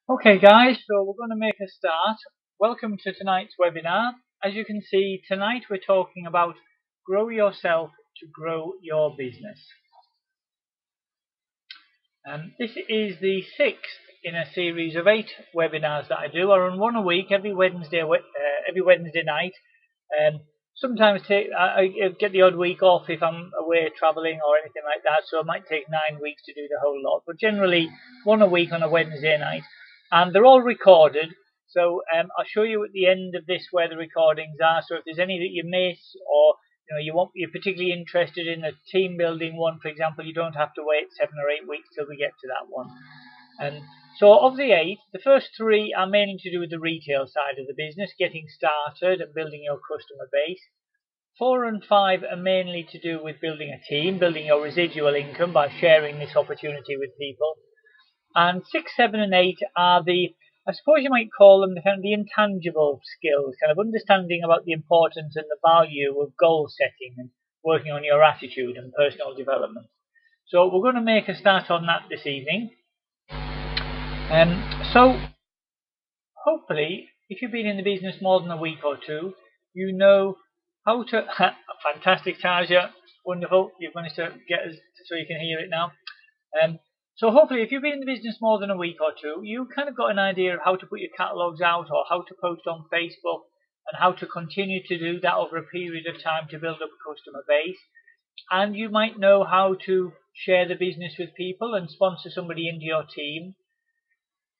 Okay guys, so we're going to make a start. Welcome to tonight's webinar. As you can see, tonight we're talking about grow yourself to grow your business. This is the sixth in a series of 8 webinars that I do. I run one a week every Wednesday night. Sometimes I get the odd week off if I'm away travelling or anything like that, so it might take 9 weeks to do the whole lot. But generally, one a week on a Wednesday night, and they're all recorded. So I'll show you at the end of this where the recordings are. So if there's any that you miss, or you're particularly interested in a team building one, for example, you don't have to wait 7 or 8 weeks till we get to that one. So of the 8, the first 3 are mainly to do with the retail side of the business, getting started and building your customer base. 4 and 5 are mainly to do with building a team, building your residual income by sharing this opportunity with people. And 6, 7 and 8 are I suppose you might call them the intangible skills, kind of understanding about the importance and the value of goal setting and working on your attitude and personal development. So we're going to make a start on that this evening. So hopefully, if you've been in the business more than a week or two, you know how to... Fantastic, Taja. Wonderful. You've managed to get us so you can hear it now. So hopefully, if you've been in the business more than a week or two, you've kind of got an idea of how to put your catalogues out or how to post on Facebook and how to continue to do that over a period of time to build up a customer base. And you might know how to share the business with people and sponsor somebody into your team.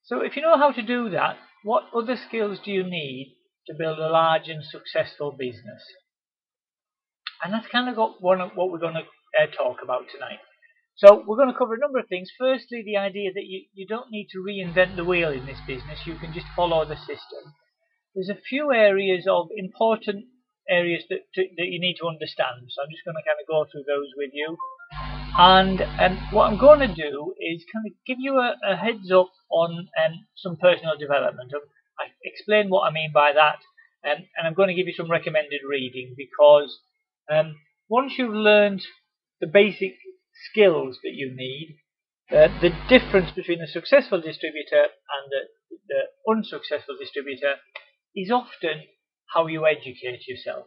So if you know how to do that, what other skills do you need to build a large and successful business? And that's kind of what we're going to talk about tonight. So we're going to cover a number of things. Firstly, the idea that you don't need to reinvent the wheel in this business. You can just follow the system. There's a few areas of important areas that you need to understand. So I'm just going to kind of go through those with you. And what I'm going to do is kind of give you a heads up on some personal development. I explain what I mean by that, and I'm going to give you some recommended reading, because once you've learned the basic skills that you need, the difference between a successful distributor and the unsuccessful distributor is often how you educate yourself.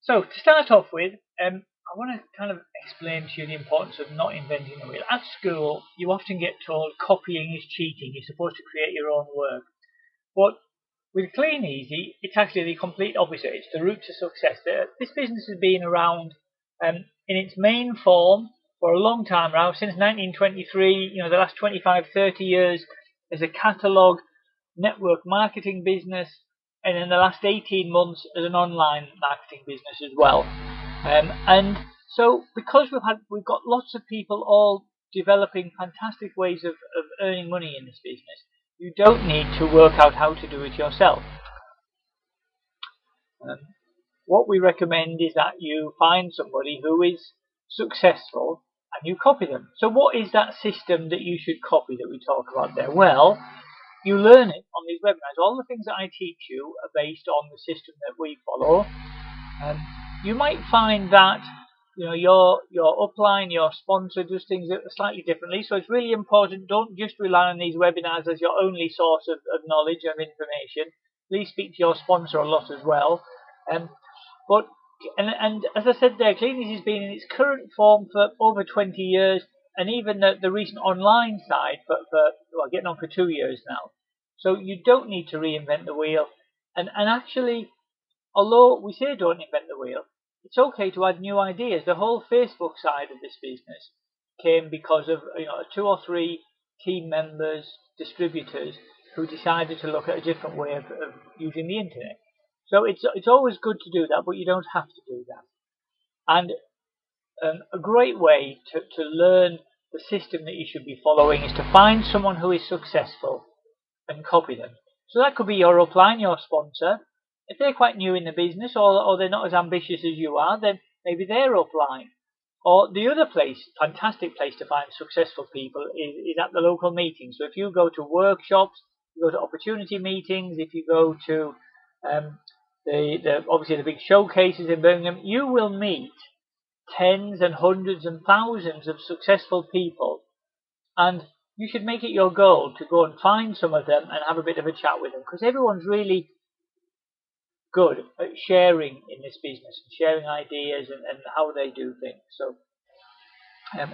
So to start off with, I want to kind of explain to you the importance of not inventing the wheel. At school, you often get told copying is cheating. You're supposed to create your own work. But with Kleeneze, it's actually the complete opposite. It's the route to success. This business has been around in its main form for a long time now, since 1923, the last 25, 30 years as a catalogue network marketing business, and in the last 18 months as an online marketing business as well. And so because we've got lots of people all developing fantastic ways of earning money in this business, you don't need to work out how to do it yourself. What we recommend is that you find somebody who is successful and you copy them. So what is that system that you should copy that we talk about there? Well, you learn it on these webinars. All the things that I teach you are based on the system that we follow. You might find that your upline, your sponsor, does things slightly differently. So it's really important. Don't just rely on these webinars as your only source of knowledge, of information. Please speak to your sponsor a lot as well. But as I said there, Kleeneze has been in its current form for over 20 years, and even the recent online side for getting on for 2 years now. So you don't need to reinvent the wheel. And actually, although we say don't invent the wheel, it's okay to add new ideas. The whole Facebook side of this business came because of 2 or 3 team members, distributors, who decided to look at a different way of using the internet. So it's always good to do that, but you don't have to do that. And a great way to learn the system that you should be following is to find someone who is successful and copy them. So that could be your upline, your sponsor. If they're quite new in the business, or they're not as ambitious as you are, then maybe they're upline. Or the other fantastic place to find successful people is at the local meetings. So if you go to workshops, you go to opportunity meetings, if you go to obviously the big showcases in Birmingham, you will meet tens and hundreds and thousands of successful people. And you should make it your goal to go and find some of them and have a bit of a chat with them, because everyone's really good at sharing in this business and sharing ideas and how they do things. So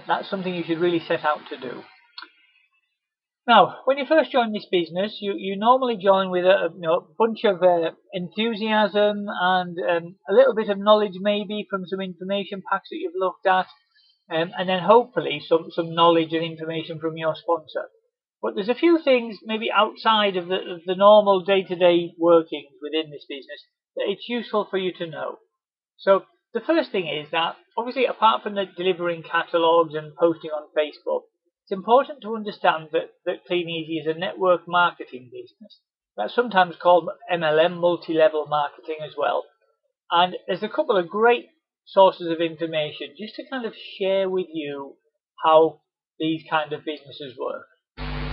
that's something you should really set out to do. Now, when you first join this business, you normally join with a bunch of enthusiasm and a little bit of knowledge, maybe from some information packs that you've looked at, and then hopefully some knowledge and information from your sponsor. But there's a few things maybe outside of the normal day-to-day workings within this business that it's useful for you to know. So the first thing is that, obviously, apart from the delivering catalogues and posting on Facebook, it's important to understand that Kleeneze is a network marketing business. That's sometimes called MLM, multi-level marketing, as well. And there's a couple of great sources of information just to kind of share with you how these kind of businesses work.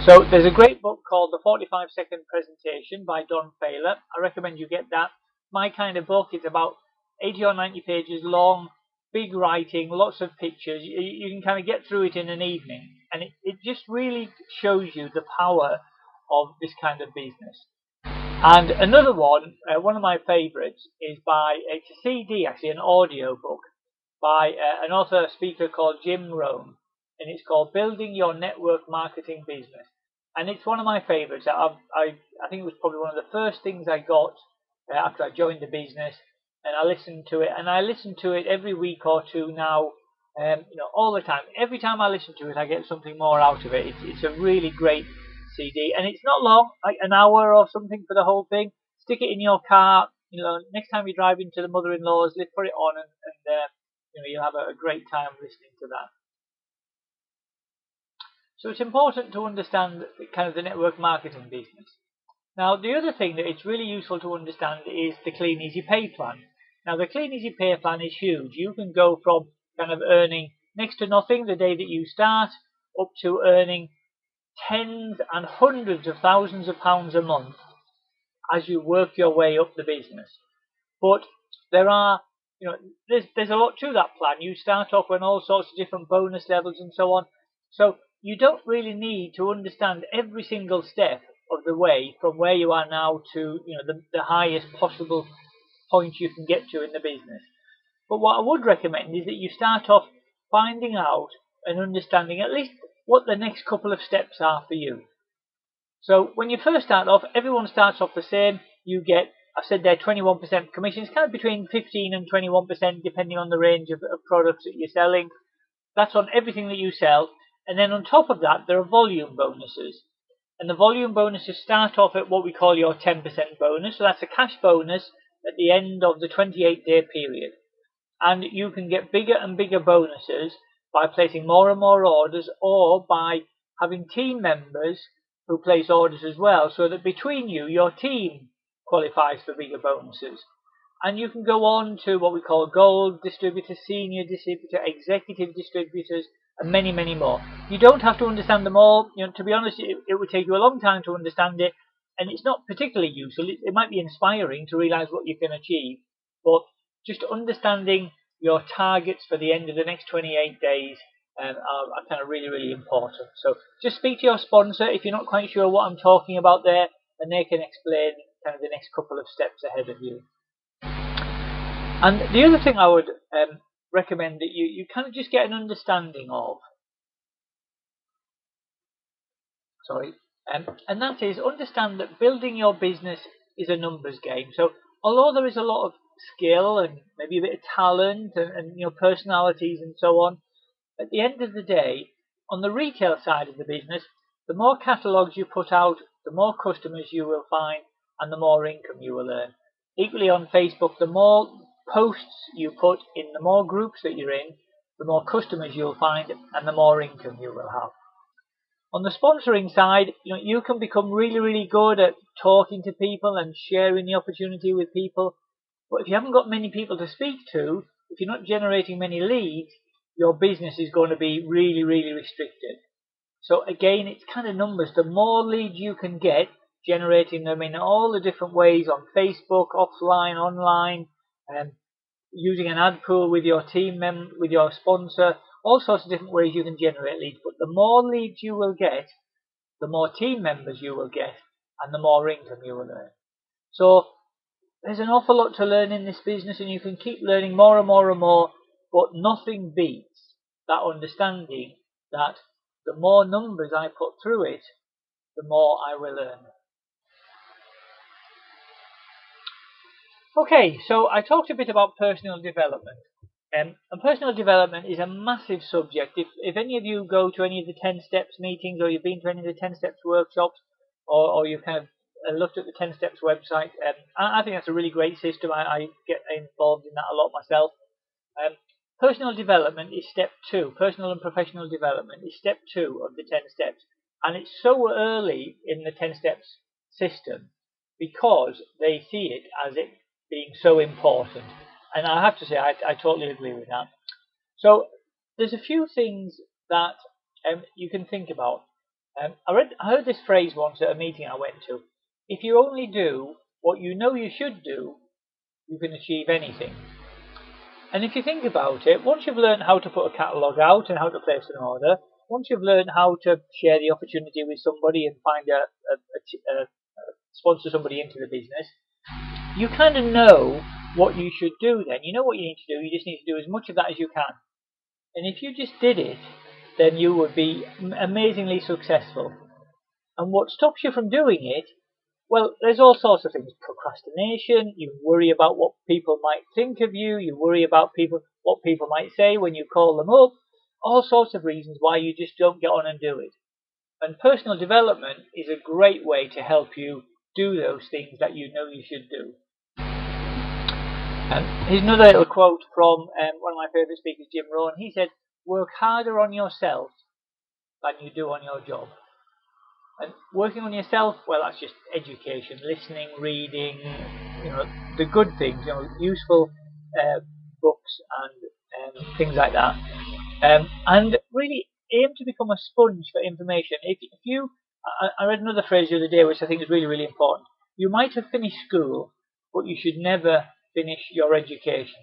So there's a great book called The 45-Second Presentation by Don Failer. I recommend you get that. My kind of book. It's about 80 or 90 pages long, big writing, lots of pictures. You can kind of get through it in an evening, and it just really shows you the power of this kind of business. And another one of my favourites, is it's a CD, actually, an audio book by an author speaker called Jim Rohn, and it's called Building Your Network Marketing Business. And it's one of my favourites. I think it was probably one of the first things I got after I joined the business, and I listened to it, and I listen to it every week or two now, all the time. Every time I listen to it, I get something more out of it. It's a really great CD, and it's not long, like an hour or something for the whole thing. Stick it in your car. Next time you drive into the mother-in-law's, put it on, and you'll have a great time listening to that. So it's important to understand kind of the network marketing business. Now, the other thing that it's really useful to understand is the Kleeneze Pay Plan. Now, the Kleeneze Pay Plan is huge. You can go from kind of earning next to nothing the day that you start up to earning tens and hundreds of thousands of pounds a month as you work your way up the business. But there's a lot to that plan. You start off on all sorts of different bonus levels and so on. So you don't really need to understand every single step of the way from where you are now to the highest possible point you can get to in the business. But what I would recommend is that you start off finding out and understanding at least what the next couple of steps are for you. So when you first start off, everyone starts off the same. You get, I said there, 21% commission. It's kind of between 15 and 21% depending on the range of products that you're selling. That's on everything that you sell. And then on top of that, there are volume bonuses. And the volume bonuses start off at what we call your 10% bonus. So that's a cash bonus at the end of the 28-day period. And you can get bigger and bigger bonuses by placing more and more orders, or by having team members who place orders as well, so that between you, your team qualifies for bigger bonuses. And you can go on to what we call gold distributors, senior distributor, executive distributors, and many, many more. You don't have to understand them all. To be honest, it would take you a long time to understand it, and it's not particularly useful. It might be inspiring to realize what you can achieve, but just understanding your targets for the end of the next 28 days are kind of really, really important. So just speak to your sponsor if you're not quite sure what I'm talking about there, and they can explain kind of the next couple of steps ahead of you. And the other thing I would recommend that you kind of just get an understanding of, and that is, understand that building your business is a numbers game. So although there is a lot of skill and maybe a bit of talent and personalities and so on, at the end of the day, on the retail side of the business, the more catalogues you put out, the more customers you will find and the more income you will earn. Equally on Facebook, the more posts you put in, the more groups that you're in, the more customers you'll find and the more income you will have. On the sponsoring side, you can become really, really good at talking to people and sharing the opportunity with people. But if you haven't got many people to speak to, if you're not generating many leads, your business is going to be really, really restricted. So again, it's kind of numbers. The more leads you can get, generating them in all the different ways on Facebook, offline, online, using an ad pool with your team with your sponsor, all sorts of different ways you can generate leads. But the more leads you will get, the more team members you will get, and the more income you will earn. So there's an awful lot to learn in this business, and you can keep learning more and more and more, but nothing beats that understanding that the more numbers I put through it, the more I will earn. Okay, so I talked a bit about personal development. And personal development is a massive subject. If any of you go to any of the 10 Steps meetings, or you've been to any of the 10 Steps workshops, or you've kind of looked at the 10 Steps website, I think that's a really great system. I get involved in that a lot myself. Personal development is step 2. Personal and professional development is step 2 of the 10 Steps. And it's so early in the 10 Steps system because they see it as it being so important. And I have to say, I totally agree with that. So there's a few things that you can think about. I heard this phrase once at a meeting I went to. If you only do what you know you should do, you can achieve anything. And if you think about it, once you've learned how to put a catalogue out and how to place an order, once you've learned how to share the opportunity with somebody and find sponsor somebody into the business, you kind of know what you should do then. You know what you need to do. You just need to do as much of that as you can. And if you just did it, then you would be amazingly successful. And what stops you from doing it? Well, there's all sorts of things. Procrastination, you worry about what people might think of you, you worry about what people might say when you call them up, all sorts of reasons why you just don't get on and do it. And personal development is a great way to help you do those things that you know you should do. Here's another little quote from one of my favourite speakers, Jim Rohn. He said, "Work harder on yourself than you do on your job." And working on yourself, well, that's just education, listening, reading, the good things, useful books and things like that. And really aim to become a sponge for information. I read another phrase the other day which I think is really, really important. You might have finished school, but you should never finish your education.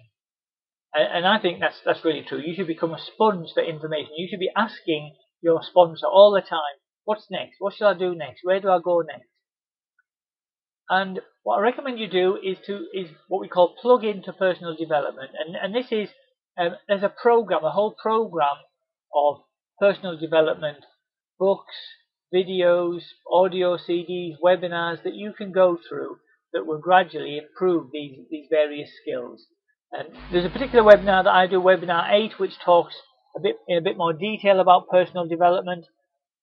And I think that's really true. You should become a sponge for information. You should be asking your sponsor all the time, what's next? What shall I do next? Where do I go next? And what I recommend you do is what we call plug into personal development. And this is, there's a whole program of personal development books, videos, audio CDs, webinars that you can go through that will gradually improve these various skills. And there's a particular webinar that I do, webinar 8, which talks in a bit more detail about personal development.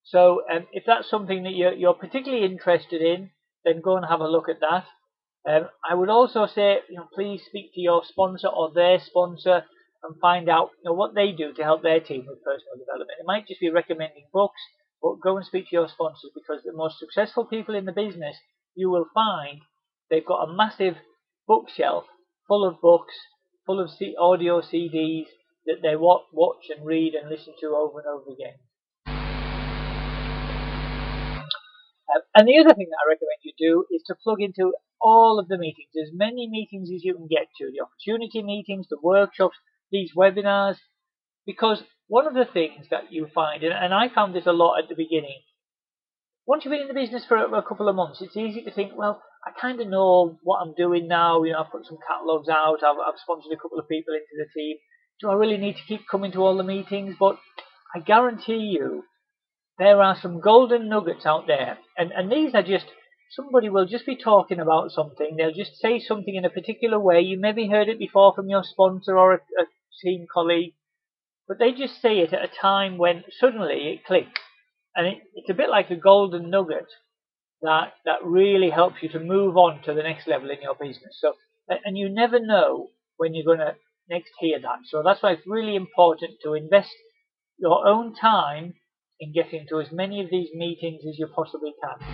So if that's something that you're particularly interested in, then go and have a look at that. I would also say, please speak to your sponsor or their sponsor and find out what they do to help their team with personal development. It might just be recommending books, but go and speak to your sponsors, because the most successful people in the business, you will find they've got a massive bookshelf full of books, full of audio CDs that they watch and read and listen to over and over again. And the other thing that I recommend you do is to plug into all of the meetings, as many meetings as you can get to, the opportunity meetings, the workshops, these webinars, because one of the things that you find, and I found this a lot at the beginning, once you've been in the business for a couple of months, it's easy to think, well, I kind of know what I'm doing now. I've put some catalogues out, I've sponsored a couple of people into the team. Do I really need to keep coming to all the meetings? But I guarantee you, there are some golden nuggets out there. And these are just, somebody will just be talking about something. They'll just say something in a particular way. You maybe heard it before from your sponsor or a team colleague, but they just say it at a time when suddenly it clicks. And it's a bit like a golden nugget that really helps you to move on to the next level in your business. So, and you never know when you're going to next hear that. So that's why it's really important to invest your own time in getting to as many of these meetings as you possibly can.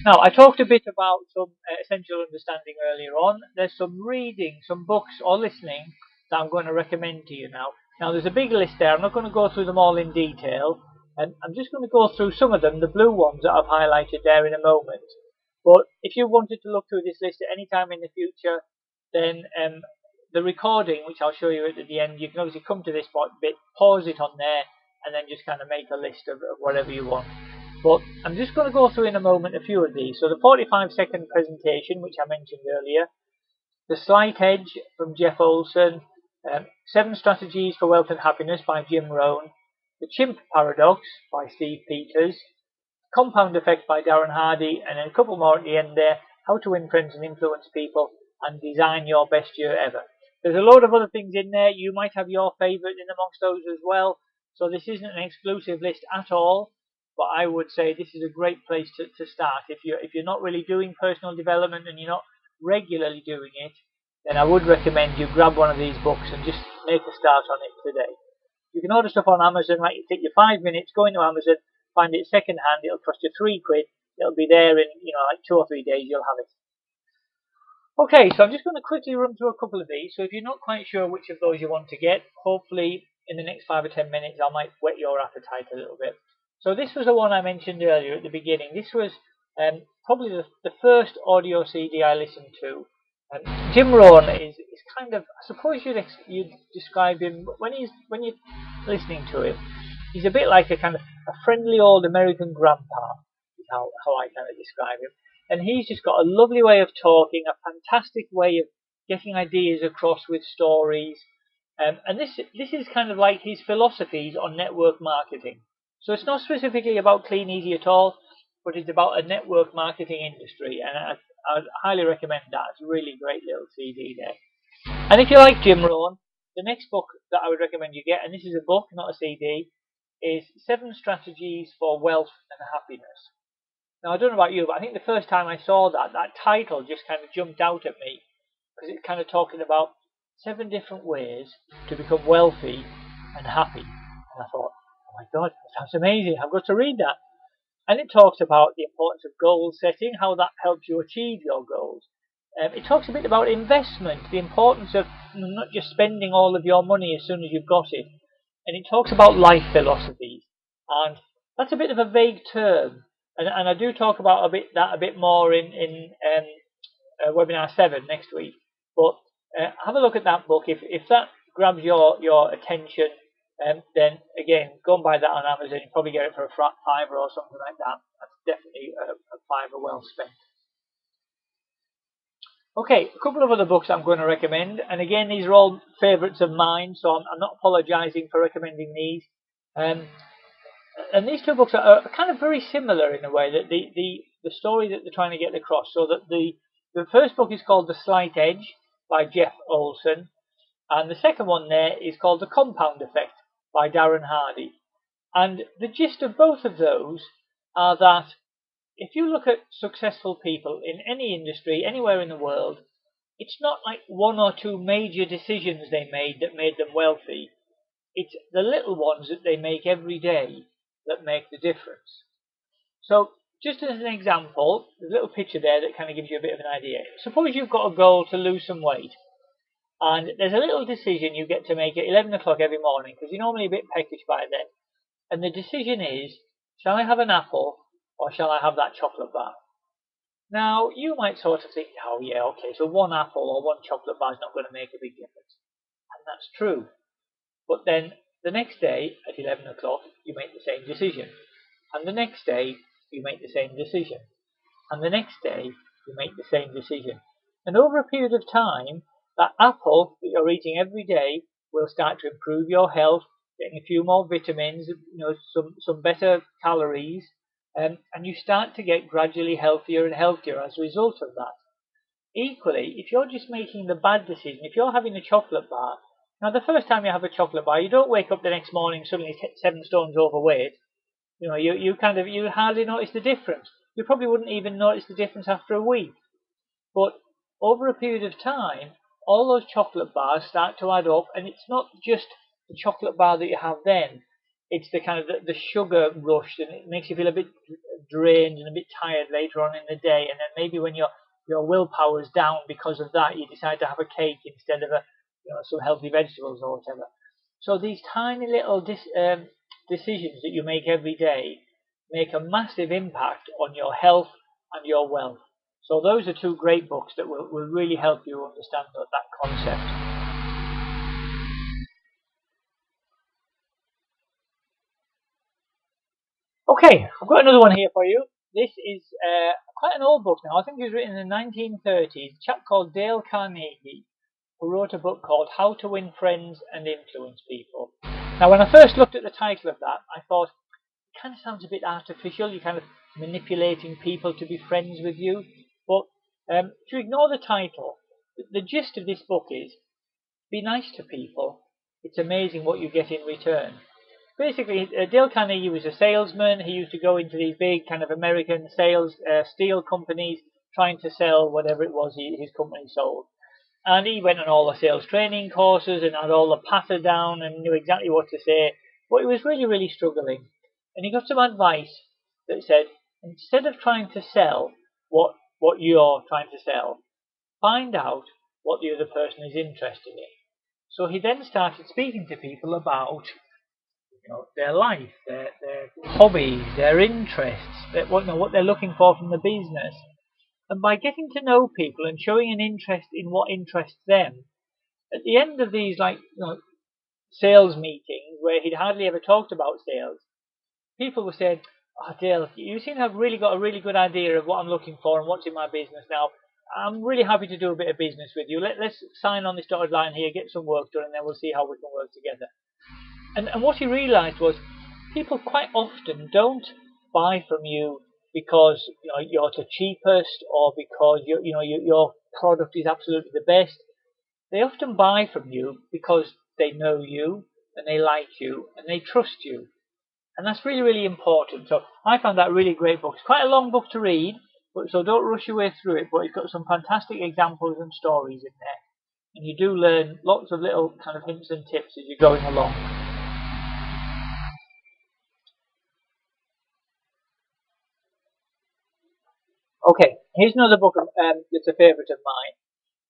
Now, I talked a bit about some essential understanding earlier on. There's some reading, some books or listening that I'm going to recommend to you now. Now, there's a big list there. I'm not going to go through them all in detail. And I'm just going to go through some of them, the blue ones that I've highlighted there in a moment. But if you wanted to look through this list at any time in the future, then the recording, which I'll show you at the end, you can obviously come to this bit, pause it on there, and then just kind of make a list of whatever you want. But I'm just going to go through in a moment a few of these. So the 45-second presentation, which I mentioned earlier, The Slight Edge from Jeff Olson, 7 Strategies for Wealth and Happiness by Jim Rohn, The Chimp Paradox by Steve Peters, Compound Effect by Darren Hardy, and then a couple more at the end there, How to Win Friends and Influence People and Design Your Best Year Ever. There's a load of other things in there. You might have your favourite in amongst those as well. So this isn't an exclusive list at all, but I would say this is a great place to start. If you're not really doing personal development and you're not regularly doing it, then I would recommend you grab one of these books and just make a start on it today. You can order stuff on Amazon, right? You take your 5 minutes, go into Amazon, find it second hand, it'll cost you £3. It'll be there in, like 2 or 3 days, you'll have it. Okay, so I'm just going to quickly run through a couple of these. So if you're not quite sure which of those you want to get, hopefully in the next 5 or 10 minutes I might whet your appetite a little bit. So this was the one I mentioned earlier at the beginning. This was probably the first audio CD I listened to. Jim Rohn is kind of, I suppose you'd describe him, when you're listening to him, he's a bit like a kind of a friendly old American grandpa, is how I kind of describe him. And he's just got a lovely way of talking, a fantastic way of getting ideas across with stories. And this is kind of like his philosophies on network marketing. So it's not specifically about Kleeneze at all, but it's about a network marketing industry. And I'd highly recommend that. It's a really great little CD there. And if you like Jim Rohn, the next book that I would recommend you get, and this is a book, not a CD, is 7 Strategies for Wealth and Happiness. Now, I don't know about you, but I think the first time I saw that title just kind of jumped out at me, because it's kind of talking about 7 different ways to become wealthy and happy. And I thought, oh my God, that sounds amazing. I've got to read that. And it talks about the importance of goal setting, how that helps you achieve your goals. It talks a bit about investment, the importance of not just spending all of your money as soon as you've got it. And it talks about life philosophies. And that's a bit of a vague term. And I do talk about a bit more in webinar 7 next week. But have a look at that book. If that grabs your attention, then again, go and buy that on Amazon. You probably get it for a £5 or something like that. That's definitely a £5 well spent. Okay, a couple of other books I'm going to recommend, and again, these are all favourites of mine, so I'm not apologising for recommending these. And these 2 books are kind of very similar in a way, that the story that they're trying to get across. So that the first book is called The Slight Edge by Jeff Olson, and the second one there is called The Compound Effect by Darren Hardy. And the gist of both of those are that if you look at successful people in any industry, anywhere in the world, it's not like 1 or 2 major decisions they made that made them wealthy. It's the little ones that they make every day that make the difference. So, just as an example, there's a little picture there that kind of gives you a bit of an idea. Suppose you've got a goal to lose some weight, and there's a little decision you get to make at 11 o'clock every morning, because you're normally a bit peckish by then. And the decision is, shall I have an apple, or shall I have that chocolate bar? Now, you might sort of think, oh yeah, okay, so 1 apple or 1 chocolate bar is not going to make a big difference. And that's true. But then, the next day, at 11 o'clock, you make the same decision. And the next day, you make the same decision. And the next day, you make the same decision. And over a period of time, that apple that you're eating every day will start to improve your health, getting a few more vitamins, some better calories, and you start to get gradually healthier and healthier as a result of that. Equally, if you're just making the bad decision, if you're having a chocolate bar, now the first time you have a chocolate bar, you don't wake up the next morning suddenly 7 stones overweight. You hardly notice the difference. You probably wouldn't even notice the difference after a week. But over a period of time, all those chocolate bars start to add up, and it's not just the chocolate bar that you have then. It's the kind of the sugar rush, and it makes you feel a bit drained and a bit tired later on in the day. And then maybe when your willpower's down because of that, you decide to have a cake instead of some healthy vegetables or whatever. So these tiny little decisions that you make every day make a massive impact on your health and your wealth. So those are 2 great books that will really help you understand that concept. Okay, I've got another one here for you. This is quite an old book now. I think it was written in the 1930s. A chap called Dale Carnegie, who wrote a book called How to Win Friends and Influence People. Now, when I first looked at the title of that, I thought, it kind of sounds a bit artificial. You're kind of manipulating people to be friends with you. But if you ignore the title, the gist of this book is, be nice to people. It's amazing what you get in return. Basically, Dale Carnegie was a salesman. He used to go into these big kind of American sales steel companies trying to sell whatever it was his company sold. And he went on all the sales training courses and had all the patter down and knew exactly what to say. But he was really, really struggling. And he got some advice that said, instead of trying to sell what you're trying to sell, find out what the other person is interested in. So he then started speaking to people about their life, their hobbies, their interests, what they're looking for from the business. And by getting to know people and showing an interest in what interests them, at the end of these sales meetings where he'd hardly ever talked about sales, people were saying, "Oh, Dale, you seem to have really got a really good idea of what I'm looking for and what's in my business now. I'm really happy to do a bit of business with you. Let's sign on this dotted line here, get some work done, and then we'll see how we can work together." And what he realised was people quite often don't buy from you because you're the cheapest or because your product is absolutely the best. They often buy from you because they know you and they like you and they trust you. And that's really, really important. So I found that a really great book. It's quite a long book to read, so don't rush your way through it, but it's got some fantastic examples and stories in there. And you do learn lots of little kind of hints and tips as you're going along. Okay, here's another book that's a favourite of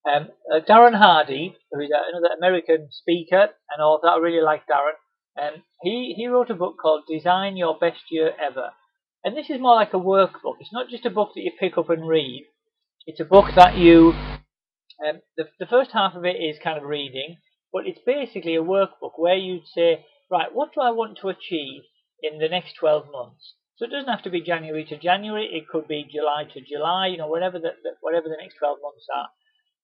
mine. Darren Hardy, who is another American speaker and author, I really like Darren. He wrote a book called Design Your Best Year Ever. And this is more like a workbook. It's not just a book that you pick up and read. It's a book that the first half of it is kind of reading, but it's basically a workbook where you'd say, right, what do I want to achieve in the next 12 months? So it doesn't have to be January to January. It could be July to July, whatever whatever the next 12 months are.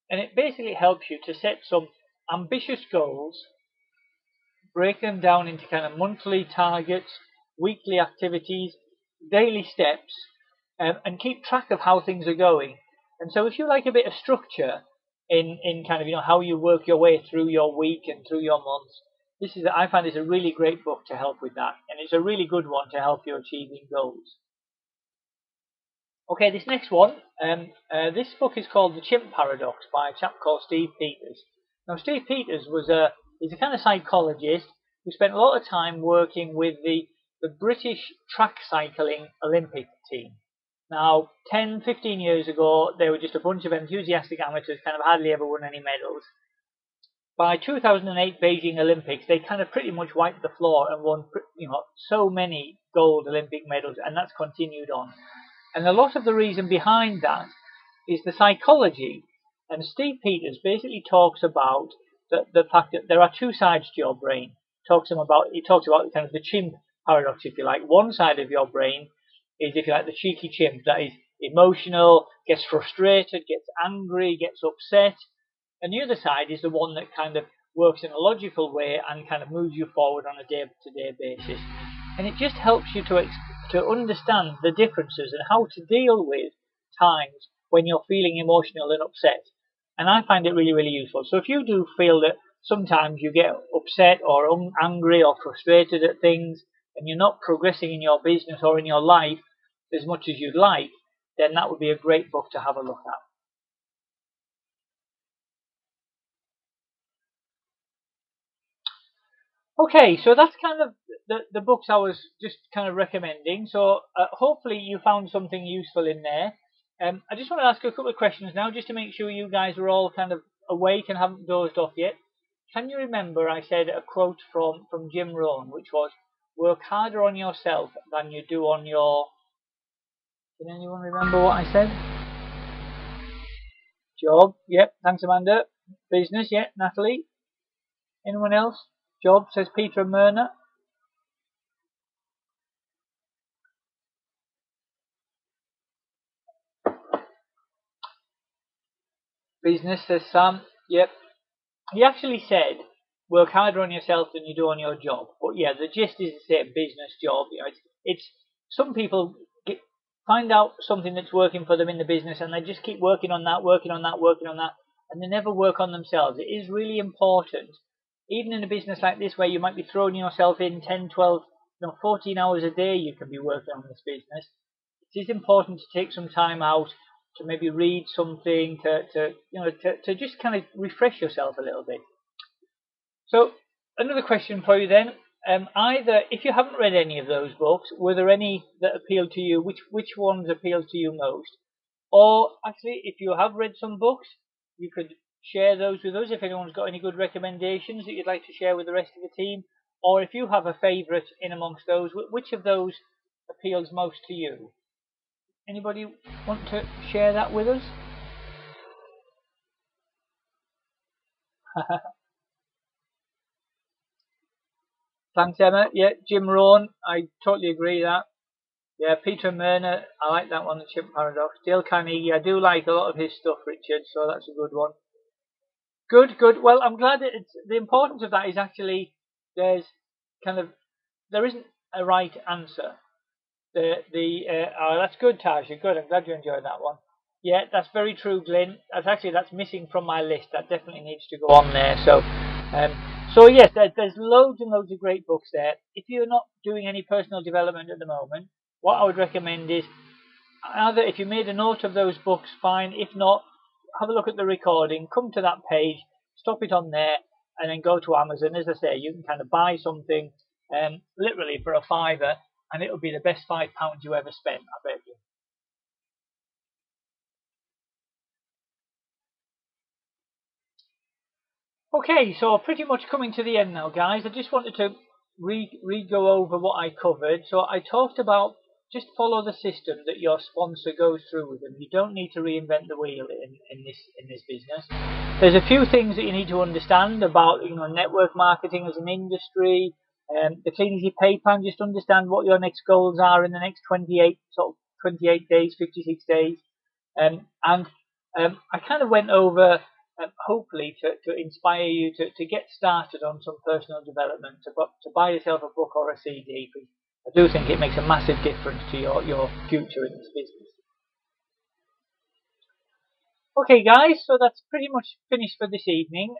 And it basically helps you to set some ambitious goals, break them down into kind of monthly targets, weekly activities, daily steps, and keep track of how things are going. And so if you like a bit of structure in kind of how you work your way through your week and through your months, I find this a really great book to help with that, and it's a really good one to help you achieving goals. Okay, this next one, this book is called The Chimp Paradox by a chap called Steve Peters. Now, Steve Peters he's a kind of psychologist who spent a lot of time working with the British track cycling Olympic team. Now, 10, 15 years ago, they were just a bunch of enthusiastic amateurs, kind of hardly ever won any medals. By 2008 Beijing Olympics, they kind of pretty much wiped the floor and won, so many gold Olympic medals, and that's continued on. And a lot of the reason behind that is the psychology. And Steve Peters basically talks about the fact that there are two sides to your brain. He talks about kind of the chimp paradox, if you like. One side of your brain is, if you like, the cheeky chimp that is emotional, gets frustrated, gets angry, gets upset. And the other side is the one that kind of works in a logical way and kind of moves you forward on a day-to-day basis. And it just helps you to understand the differences and how to deal with times when you're feeling emotional and upset. And I find it really, really useful. So if you do feel that sometimes you get upset or angry or frustrated at things and you're not progressing in your business or in your life as much as you'd like, then that would be a great book to have a look at. Okay, so that's kind of the books I was just kind of recommending. So hopefully you found something useful in there. I just want to ask a couple of questions now, just to make sure you guys are all kind of awake and haven't dozed off yet. Can you remember I said a quote from Jim Rohn, which was, "Work harder on yourself than you do on your..." Can anyone remember what I said? Job. Yep. Thanks, Amanda. Business. Yep. Natalie. Anyone else? Job, says Peter and Myrna. business, says Sam. Yep. He actually said, work harder on yourself than you do on your job. But yeah, the gist is the same, business, job. You know, it's some people find out something that's working for them in the business and they just keep working on that, working on that, working on that, and they never work on themselves. It is really important, even in a business like this where you might be throwing yourself in 10, 12, 14 hours a day you can be working on this business. It is important to take some time out to maybe read something, to just kind of refresh yourself a little bit. So another question for you then. Either, if you haven't read any of those books, were there any that appealed to you? Which ones appealed to you most? Or actually, if you have read some books, you could share those with us. If anyone's got any good recommendations that you'd like to share with the rest of the team, or if you have a favourite in amongst those, which of those appeals most to you? Anybody want to share that with us? Thanks, Emma. Yeah, Jim Rohn, I totally agree that. Yeah, Peter Myrna, I like that one, the Chimp Paradox. Dale Carnegie, I do like a lot of his stuff, Richard, so that's a good one. Good, good. Well, I'm glad that the importance of that is actually there isn't a right answer. That's good, Tasha. Good. I'm glad you enjoyed that one. Yeah, that's very true, Glenn. That's missing from my list. That definitely needs to go on there. So yes, there's loads and loads of great books there. If you're not doing any personal development at the moment, what I would recommend is either if you made a note of those books, fine. If not, have a look at the recording. Come to that page, stop it on there, and then go to Amazon. As I say, you can kind of buy something, literally for a fiver, and it'll be the best £5 you ever spent, I bet you. Okay, so pretty much coming to the end now, guys. I just wanted to go over what I covered. So I talked about just follow the system that your sponsor goes through with them. You don't need to reinvent the wheel in this business. There's a few things that you need to understand about network marketing as an industry. The Kleeneze pay plan. Just understand what your next goals are in the next 28 days, 56 days, and I kind of went over. Hopefully to inspire you to get started on some personal development, to buy yourself a book or a CD, because I do think it makes a massive difference to your future in this business. Okay guys, so that's pretty much finished for this evening.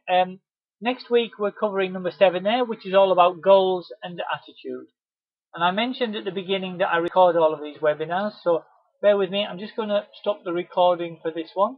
Next week we're covering number 7 there, which is all about goals and attitude. And I mentioned at the beginning that I record all of these webinars, so bear with me. I'm just going to stop the recording for this one.